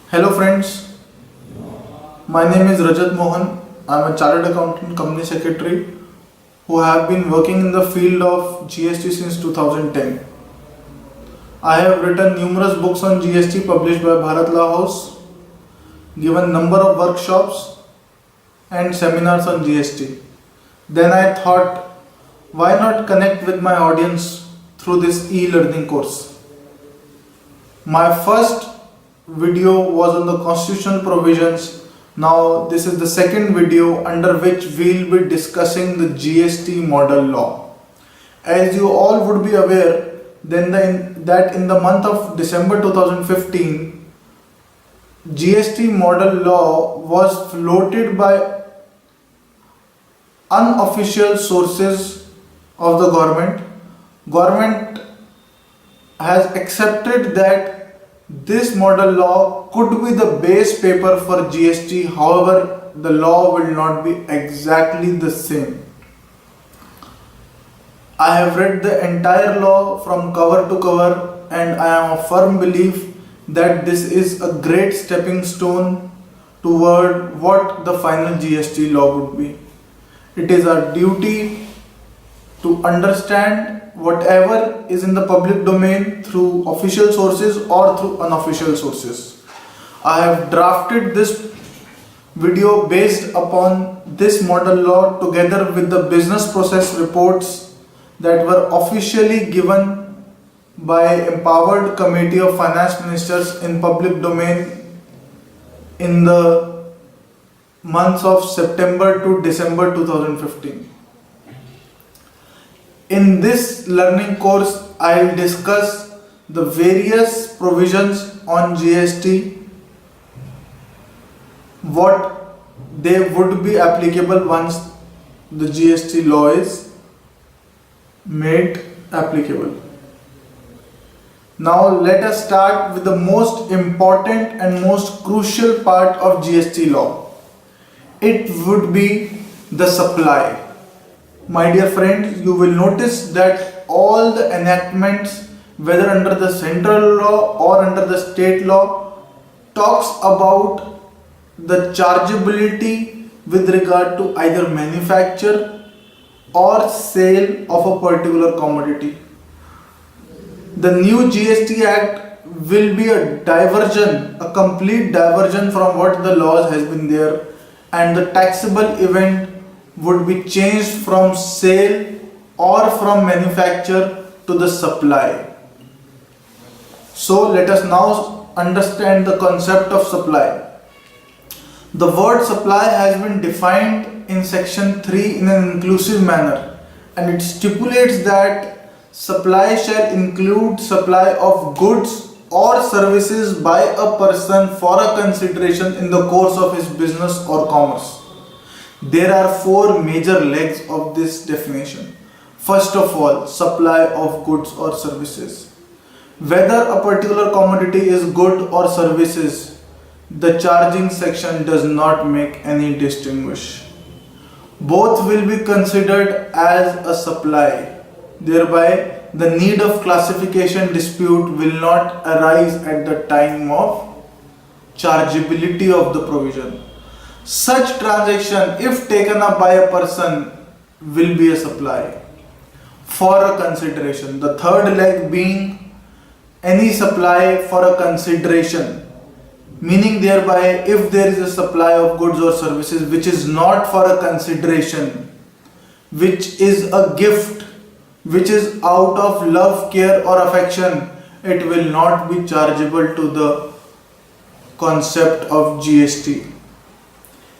Hello friends, my name is Rajat Mohan. I am a chartered accountant company secretary who have been working in the field of GST since 2010. I have written numerous books on GST published by Bharat Law House, given number of workshops and seminars on GST. Then I thought, why not connect with my audience through this e-learning course. My first video was on the constitutional provisions. Now this is the second video under which we'll be discussing the GST Model Law. As you all would be aware, that in the month of December 2015, GST Model Law was floated by unofficial sources of the government. Government has accepted that this model law could be the base paper for GST, however, the law will not be exactly the same. I have read the entire law from cover to cover and I am a firm belief that this is a great stepping stone toward what the final GST law would be. It is our duty to understand whatever is in the public domain through official sources or through unofficial sources. I have drafted this video based upon this model law together with the business process reports that were officially given by Empowered Committee of Finance Ministers in public domain in the months of September to December 2015. In this learning course, I will discuss the various provisions on GST, what they would be applicable once the GST law is made applicable. Now let us start with the most important and most crucial part of GST law. It would be the supply. My dear friends, you will notice that all the enactments, whether under the central law or under the state law, talks about the chargeability with regard to either manufacture or sale of a particular commodity. The new GST Act will be a diversion, a complete diversion from what the laws has been there, and the taxable event would be changed from sale or from manufacture to the supply. So let us now understand the concept of supply. The word supply has been defined in section 3 in an inclusive manner, and it stipulates that supply shall include supply of goods or services by a person for a consideration in the course of his business or commerce. There are four major legs of this definition. First of all, supply of goods or services. Whether a particular commodity is good or services, the charging section does not make any distinguish. Both will be considered as a supply. Thereby, the need of classification dispute will not arise at the time of chargeability of the provision. Such transaction, if taken up by a person, will be a supply for a consideration. The third leg being any supply for a consideration, meaning thereby if there is a supply of goods or services which is not for a consideration, which is a gift, which is out of love, care or affection, it will not be chargeable to the concept of GST.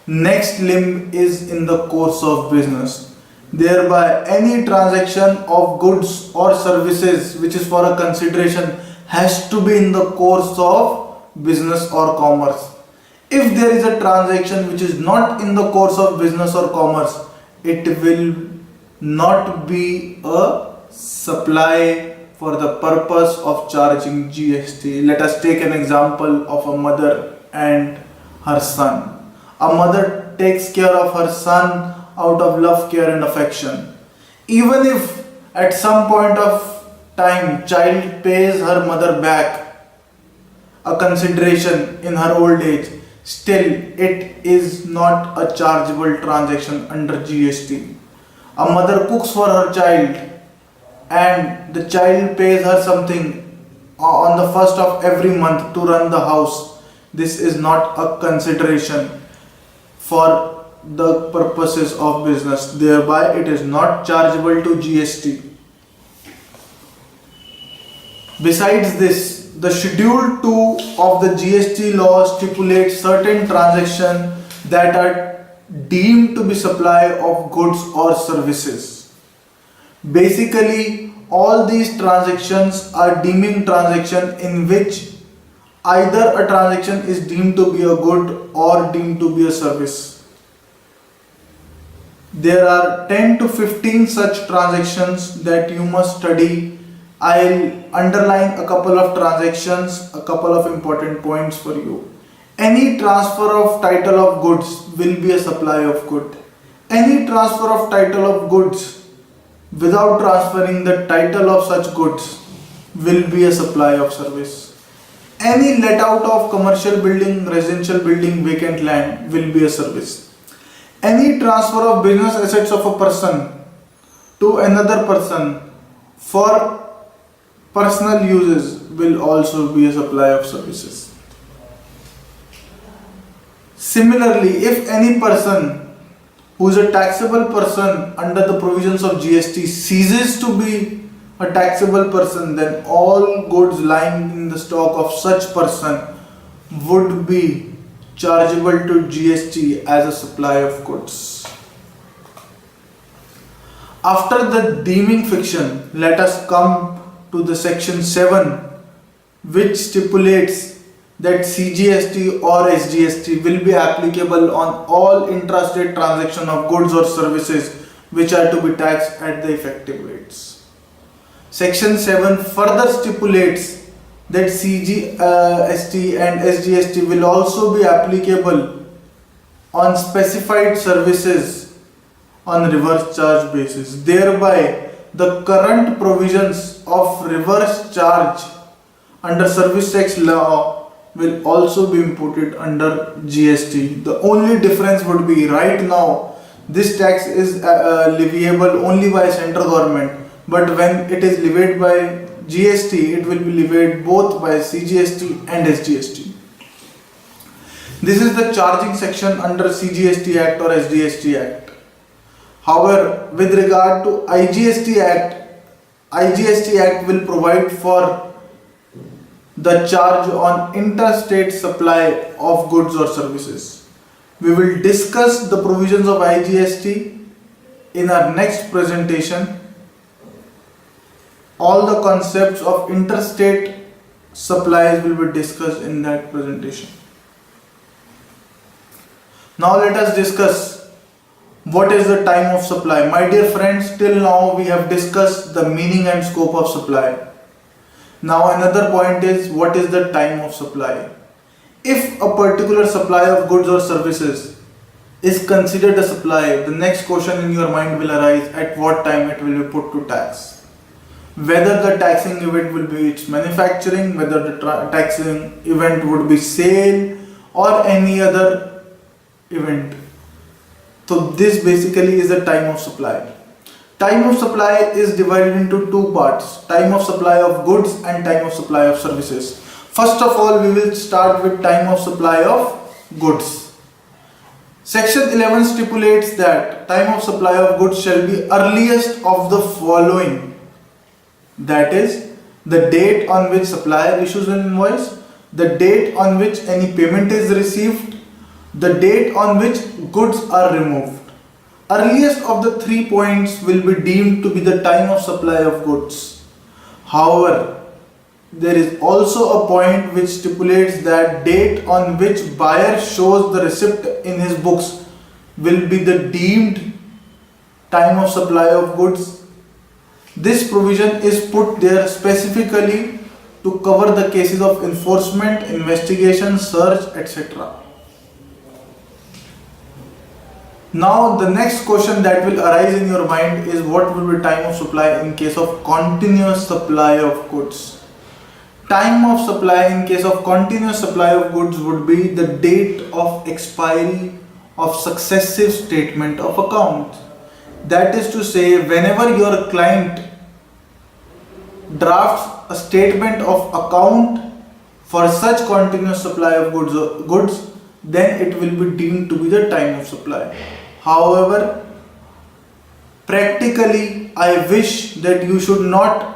Next limb is in the course of business. Thereby, any transaction of goods or services which is for a consideration has to be in the course of business or commerce. If there is a transaction which is not in the course of business or commerce, it will not be a supply for the purpose of charging GST. Let us take an example of a mother and her son. A mother takes care of her son out of love, care and affection. Even if at some point of time child pays her mother back, a consideration in her old age, still it is not a chargeable transaction under GST. A mother cooks for her child and the child pays her something on the first of every month to run the house. This is not a consideration for the purposes of business, thereby it is not chargeable to GST. Besides this, the Schedule 2 of the GST law stipulates certain transactions that are deemed to be supply of goods or services. Basically, all these transactions are deeming transaction in which either a transaction is deemed to be a good or deemed to be a service. There are 10 to 15 such transactions that you must study. I'll underline a couple of transactions, a couple of important points for you. Any transfer of title of goods will be a supply of good. Any transfer of title of goods without transferring the title of such goods will be a supply of service. Any let out of commercial building, residential building, vacant land will be a service. Any transfer of business assets of a person to another person for personal uses will also be a supply of services. Similarly, if any person who is a taxable person under the provisions of GST ceases to be a taxable person, then all goods lying in the stock of such person would be chargeable to GST as a supply of goods. After the deeming fiction, let us come to the section 7, which stipulates that CGST or SGST will be applicable on all intrastate transaction of goods or services which are to be taxed at the effective rates. Section 7 further stipulates that CGST and SGST will also be applicable on specified services on reverse charge basis. Thereby, the current provisions of reverse charge under service tax law will also be imputed under GST. The only difference would be right now this tax is leviable only by central government, but when it is levied by GST, it will be levied both by CGST and SGST. This is the charging section under CGST Act or SGST Act. However, with regard to IGST Act will provide for the charge on interstate supply of goods or services. We will discuss the provisions of IGST in our next presentation. All the concepts of interstate supplies will be discussed in that presentation. Now let us discuss what is the time of supply. My dear friends, till now we have discussed the meaning and scope of supply. Now another point is, what is the time of supply? If a particular supply of goods or services is considered a supply, the next question in your mind will arise, at what time it will be put to tax. Whether the taxing event will be its manufacturing, whether the taxing event would be sale or any other event. So this basically is the time of supply. Time of supply is divided into two parts: time of supply of goods and time of supply of services. First of all, we will start with time of supply of goods. Section 11 stipulates that time of supply of goods shall be earliest of the following. That is, the date on which supplier issues an invoice, the date on which any payment is received, the date on which goods are removed. Earliest of the 3 points will be deemed to be the time of supply of goods. However, there is also a point which stipulates that date on which buyer shows the receipt in his books will be the deemed time of supply of goods. This provision is put there specifically to cover the cases of enforcement, investigation, search, etc. Now the next question that will arise in your mind is, what will be time of supply in case of continuous supply of goods? Time of supply in case of continuous supply of goods would be the date of expiry of successive statement of account. That is to say, whenever your client drafts a statement of account for such continuous supply of goods, then it will be deemed to be the time of supply. However, practically, I wish that you should not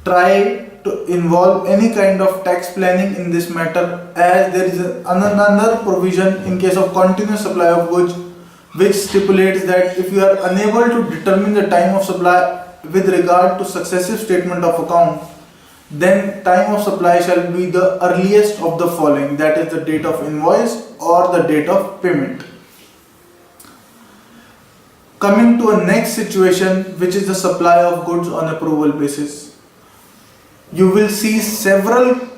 try to involve any kind of tax planning in this matter, as there is another provision in case of continuous supply of goods which stipulates that if you are unable to determine the time of supply with regard to successive statement of account, then time of supply shall be the earliest of the following, that is the date of invoice or the date of payment. Coming to a next situation, which is the supply of goods on approval basis. You will see several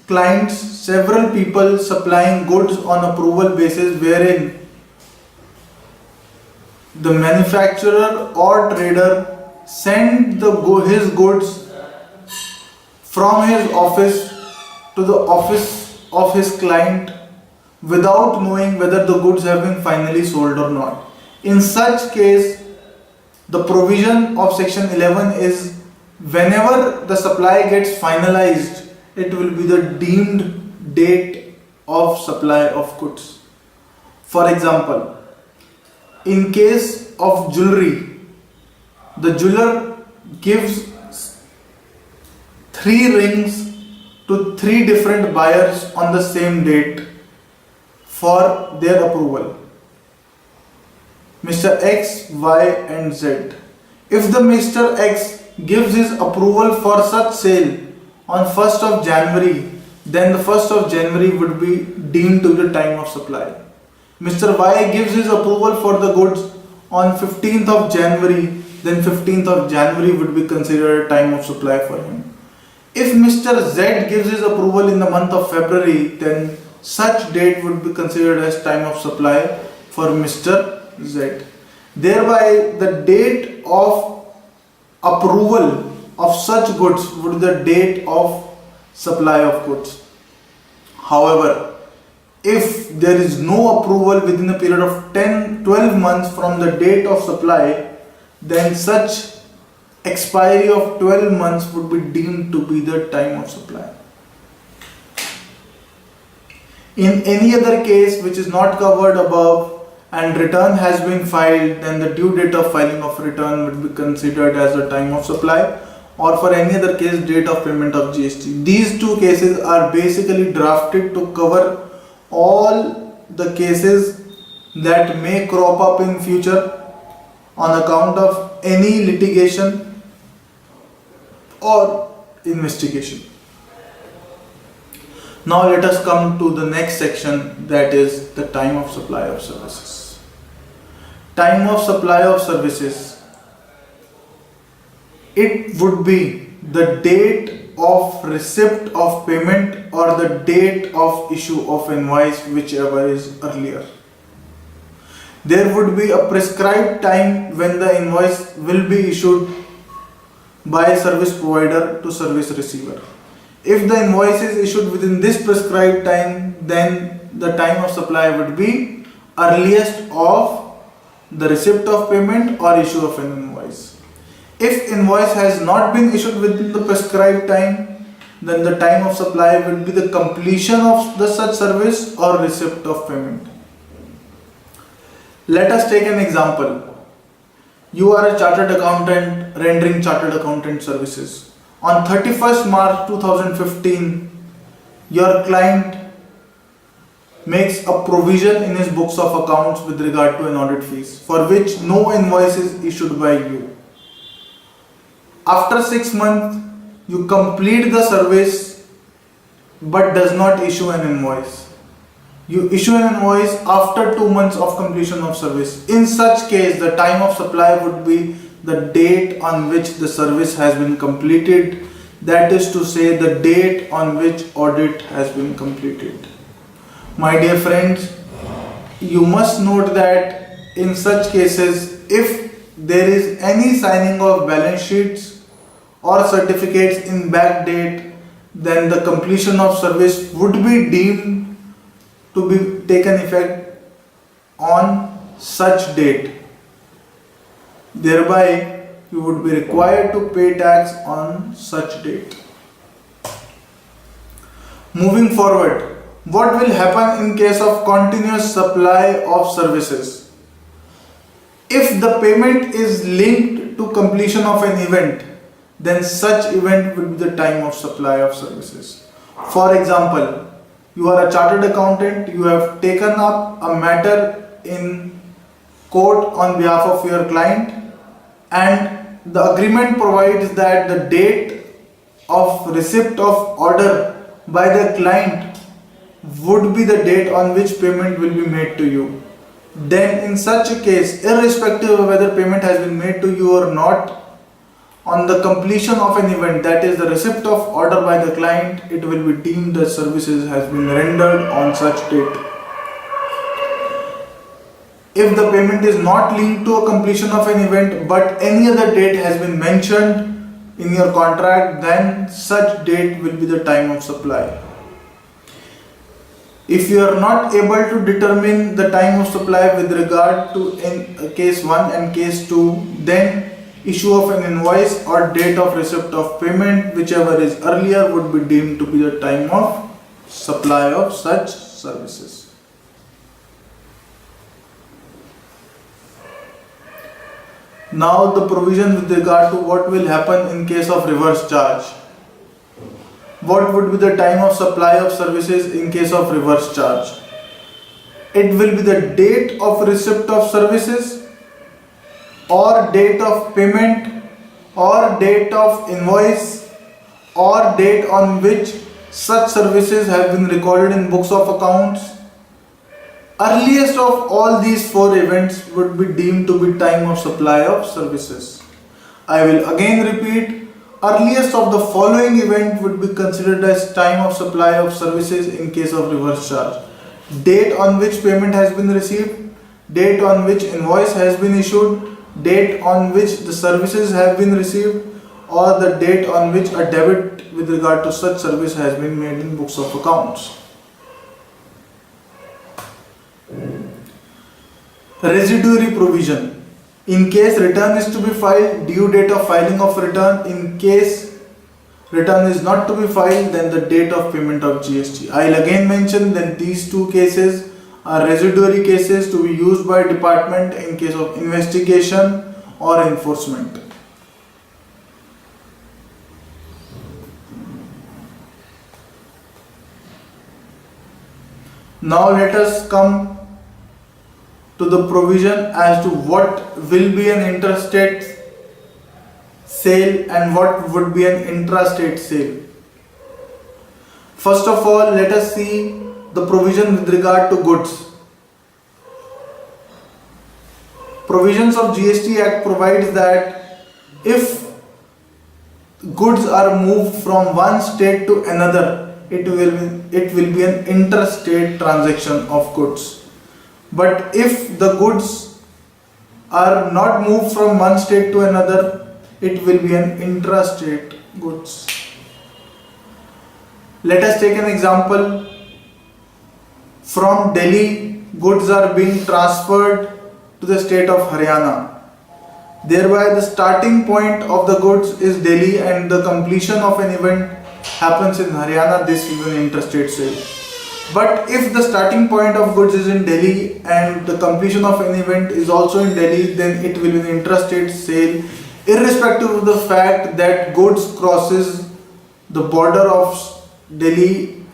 clients, several people supplying goods on approval basis, wherein the manufacturer or trader send his goods from his office to the office of his client without knowing whether the goods have been finally sold or not. In such case, the provision of section 11 is whenever the supply gets finalized, it will be the deemed date of supply of goods. For example, in case of jewelry, the jeweler gives 3 rings to 3 different buyers on the same date for their approval. Mr. X, Y and Z. If the Mr. X gives his approval for such sale on 1st of January, then the 1st of January would be deemed to be the time of supply. Mr. Y gives his approval for the goods on 15th of January, then 15th of January would be considered a time of supply for him. If Mr. Z gives his approval in the month of February, then such date would be considered as time of supply for Mr. Z. Thereby, the date of approval of such goods would be the date of supply of goods. However, if there is no approval within a period of 12 months from the date of supply, then such expiry of 12 months would be deemed to be the time of supply. In any other case which is not covered above and return has been filed, then the due date of filing of return would be considered as the time of supply, or for any other case, date of payment of GST. These 2 cases are basically drafted to cover all the cases that may crop up in future on account of any litigation or investigation. Now let us come to the next section, that is the time of supply of services. Time of supply of services. It would be the date of receipt of payment or the date of issue of invoice, whichever is earlier. There would be a prescribed time when the invoice will be issued by service provider to service receiver. If the invoice is issued within this prescribed time, then the time of supply would be earliest of the receipt of payment or issue of an invoice. If invoice has not been issued within the prescribed time, then the time of supply will be the completion of the such service or receipt of payment. Let us take an example. You are a chartered accountant rendering chartered accountant services. On 31st March 2015, your client makes a provision in his books of accounts with regard to an audit fees, for which no invoice is issued by you. After 6 months, you complete the service but does not issue an invoice. You issue an invoice after 2 months of completion of service. In such case, the time of supply would be the date on which the service has been completed. That is to say, the date on which audit has been completed. My dear friends, you must note that in such cases, if there is any signing of balance sheets or certificates in back date, then the completion of service would be deemed to be taken effect on such date. Thereby, you would be required to pay tax on such date. Moving forward, what will happen in case of continuous supply of services? If the payment is linked to completion of an event, then such event will be the time of supply of services. For example, you are a chartered accountant, you have taken up a matter in court on behalf of your client, and the agreement provides that the date of receipt of order by the client would be the date on which payment will be made to you. Then in such a case, irrespective of whether payment has been made to you or not, on the completion of an event, that is the receipt of order by the client, it will be deemed that services has been rendered on such date. If the payment is not linked to a completion of an event but any other date has been mentioned in your contract, then such date will be the time of supply. If you are not able to determine the time of supply with regard to in case 1 and case 2, then issue of an invoice or date of receipt of payment, whichever is earlier, would be deemed to be the time of supply of such services. Now the provision with regard to what will happen in case of reverse charge. What would be the time of supply of services in case of reverse charge? It will be the date of receipt of services, or date of payment, or date of invoice, or date on which such services have been recorded in books of accounts. Earliest of all these 4 events would be deemed to be time of supply of services. I will again repeat, earliest of the following event would be considered as time of supply of services in case of reverse charge: date on which payment has been received, date on which invoice has been issued, date on which the services have been received, or the date on which a debit with regard to such service has been made in books of accounts. Residuary provision. In case return is to be filed, due date of filing of return. In case return is not to be filed, then the date of payment of GST. I will again mention that these 2 cases are residuary cases to be used by department in case of investigation or enforcement. Now let us come to the provision as to what will be an interstate sale and what would be an intrastate sale. First of all, let us see the provision with regard to goods. Provisions of GST Act provides that if goods are moved from one state to another, it will be an interstate transaction of goods. But if the goods are not moved from one state to another, it will be an intrastate goods. Let us take an example. From Delhi, goods are being transferred to the state of Haryana. Thereby, the starting point of the goods is Delhi and the completion of an event happens in Haryana. This is an interstate sale. But if the starting point of goods is in Delhi and the completion of an event is also in Delhi, then it will be an intrastate sale, irrespective of the fact that goods crosses the border of Delhi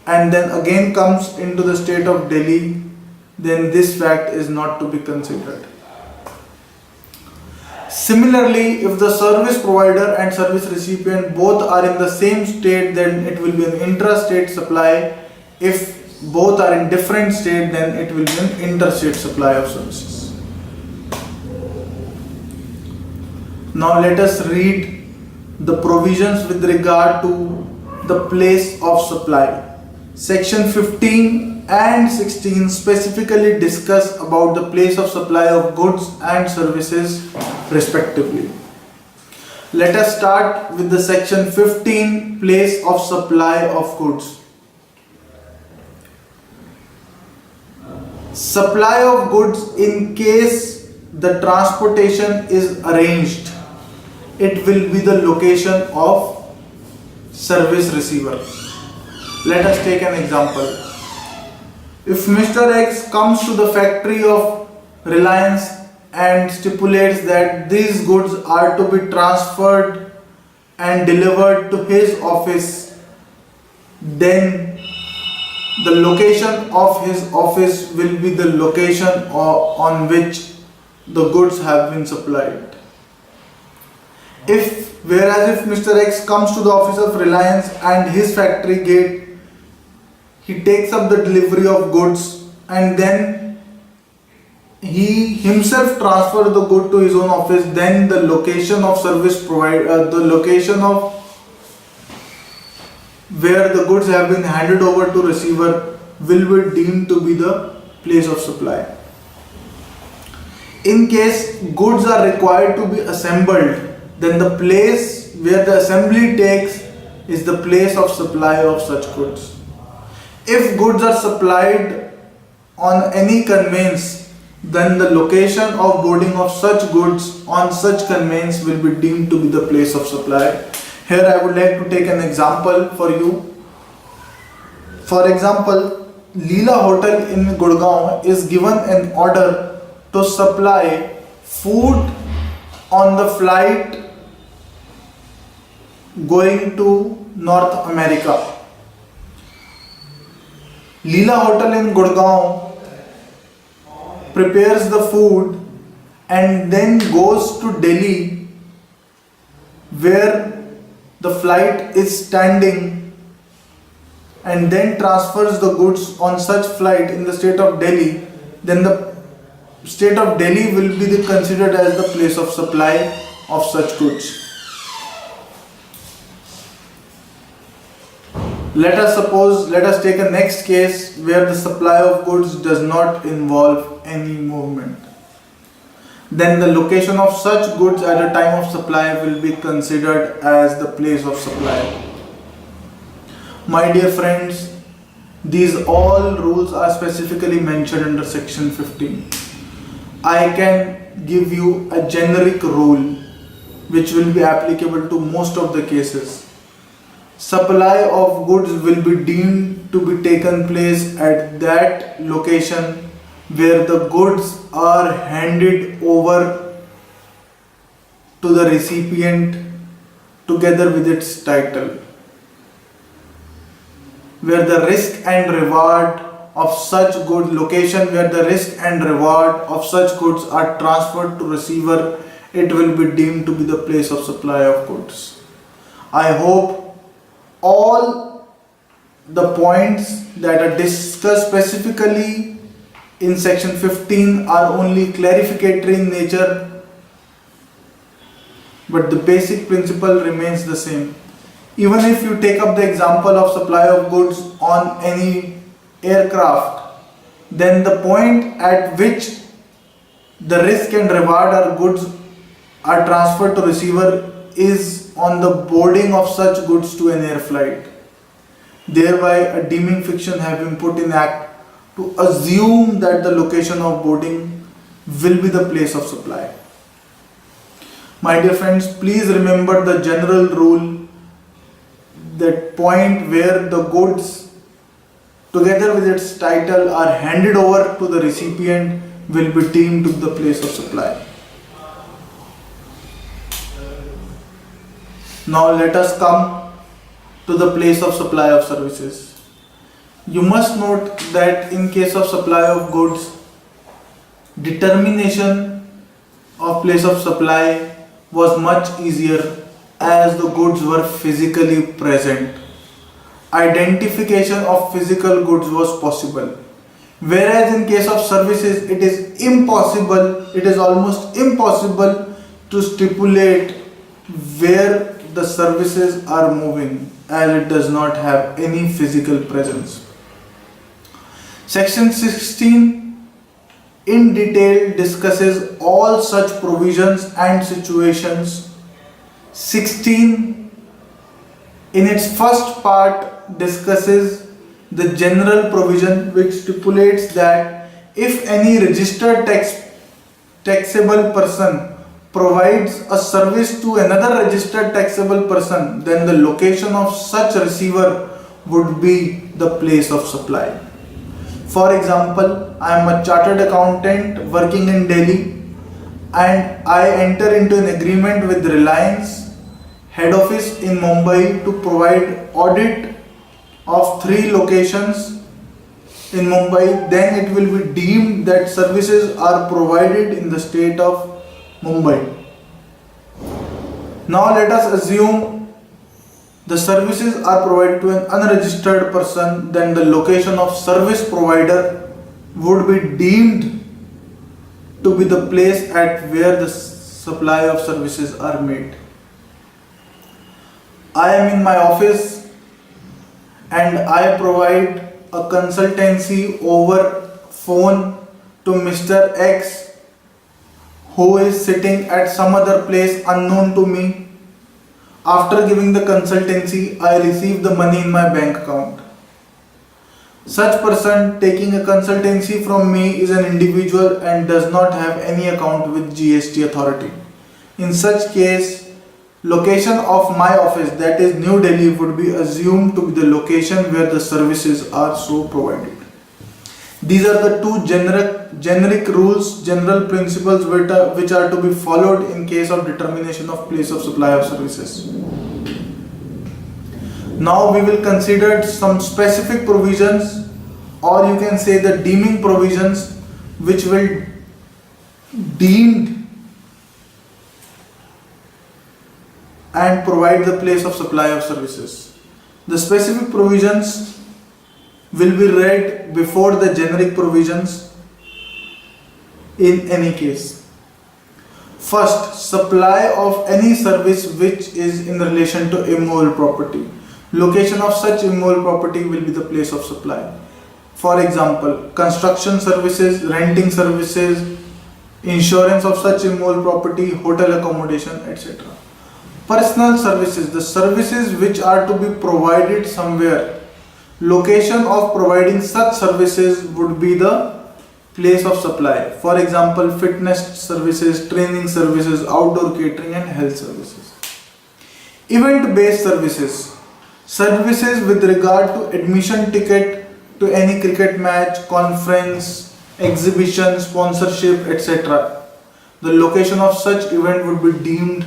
and then again comes into the state of Delhi, then this fact is not to be considered. Similarly, if the service provider and service recipient both are in the same state, then it will be an intrastate supply. If both are in different state, then it will be an interstate supply of services. Now let us read the provisions with regard to the place of supply. Section 15 and 16 specifically discuss about the place of supply of goods and services respectively. Let us start with the section 15, place of supply of goods. Supply of goods in case the transportation is arranged. It will be the location of service receiver. Let us take an example. If Mr. X comes to the factory of Reliance and stipulates that these goods are to be transferred and delivered to his office, then the location of his office will be the location on which the goods have been supplied. Whereas if Mr. X comes to the office of Reliance and his factory gate, he takes up the delivery of goods and then he himself transfers the good to his own office, then the location of service provider, the location of where the goods have been handed over to receiver will be deemed to be the place of supply. In case goods are required to be assembled, then the place where the assembly takes is the place of supply of such goods. If goods are supplied on any conveyance, then the location of boarding of such goods on such conveyance will be deemed to be the place of supply. Here I would like to take an example for you. For example, Leela Hotel in Gurgaon is given an order to supply food on the flight going to North America. Leela Hotel in Gurgaon prepares the food and then goes to Delhi where the flight is standing and then transfers the goods on such flight in the state of Delhi, then the state of Delhi will be considered as the place of supply of such goods. Let us take a next case where the supply of goods does not involve any movement. Then the location of such goods at a time of supply will be considered as the place of supply. My dear friends, these all rules are specifically mentioned under section 15. I can give you a generic rule which will be applicable to most of the cases. Supply of goods will be deemed to be taken place at that location where the goods are handed over to the recipient together with its title, where the risk and reward of such good location where the risk and reward of such goods are transferred to receiver, it will be deemed to be the place of supply of goods. I hope all the points that are discussed specifically in section 15 are only clarificatory in nature, but the basic principle remains the same. Even if you take up the example of supply of goods on any aircraft, then the point at which the risk and reward or goods are transferred to receiver is on the boarding of such goods to an air flight. Thereby a deeming fiction have been put in act to assume that the location of boarding will be the place of supply. My dear friends, please remember the general rule, that point where the goods together with its title are handed over to the recipient will be deemed to be the place of supply. Now let us come to the place of supply of services. You must note that in case of supply of goods, determination of place of supply was much easier as the goods were physically present. Identification of physical goods was possible. Whereas in case of services, it is almost impossible to stipulate where the services are moving, as it does not have any physical presence. Section 16 in detail discusses all such provisions and situations 16 in its first part discusses the general provision which stipulates that if any registered taxable person provides a service to another registered taxable person, then the location of such receiver would be the place of supply. For example, I am a chartered accountant working in Delhi and I enter into an agreement with Reliance head office in Mumbai to provide audit of 3 locations in Mumbai. Then it will be deemed that services are provided in the state of Mumbai. Now let us assume the services are provided to an unregistered person, then the location of service provider would be deemed to be the place at where the supply of services are made. I am in my office and I provide a consultancy over phone to Mr. X who is sitting at some other place unknown to me. After giving the consultancy, I receive the money in my bank account. Such person taking a consultancy from me is an individual and does not have any account with GST authority. In such case, location of my office, that is New Delhi, would be assumed to be the location where the services are so provided. These are the 2 generic rules, general principles which are to be followed in case of determination of place of supply of services. Now we will consider some specific provisions, or you can say the deeming provisions, which will deem and provide the place of supply of services. The specific provisions will be read before the generic provisions in any case. First, supply of any service which is in relation to immovable property. Location of such immovable property will be the place of supply. For example, construction services, renting services, insurance of such immovable property, hotel accommodation, etc. Personal services, the services which are to be provided somewhere. Location of providing such services would be the place of supply. For example, fitness services, training services, outdoor catering and health services. Event-based services, services with regard to admission ticket to any cricket match, conference, exhibition, sponsorship, etc. The location of such event would be deemed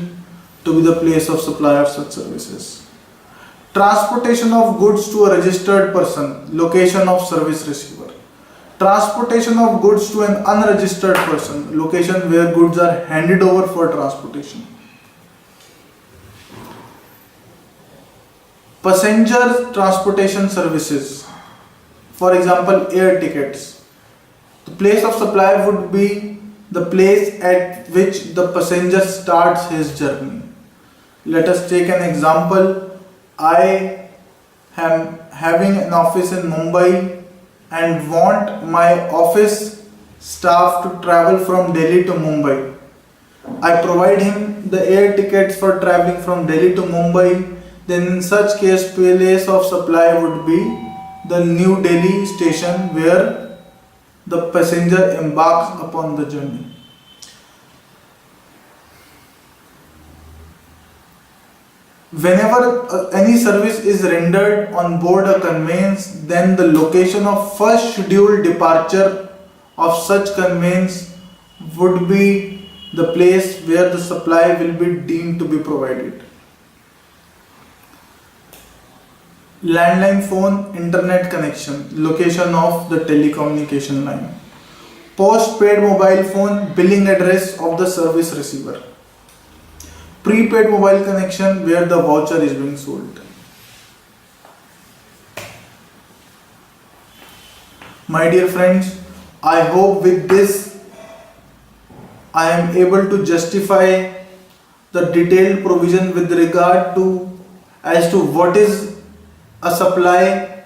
to be the place of supply of such services. Transportation of goods to a registered person, location of service receiver. Transportation of goods to an unregistered person, location where goods are handed over for transportation. Passenger transportation services, for example, air tickets. The place of supply would be the place at which the passenger starts his journey. Let us take an example. I am having an office in Mumbai and want my office staff to travel from Delhi to Mumbai. I provide him the air tickets for traveling from Delhi to Mumbai. Then in such case, place of supply would be the New Delhi station where the passenger embarks upon the journey. Whenever any service is rendered on board a conveyance, then the location of first scheduled departure of such conveyance would be the place where the supply will be deemed to be provided. Landline phone, internet connection, location of the telecommunication line. Postpaid mobile phone, billing address of the service receiver. Prepaid mobile connection where the voucher is being sold. My dear friends, I hope with this I am able to justify the detailed provision with regard to as to what is a supply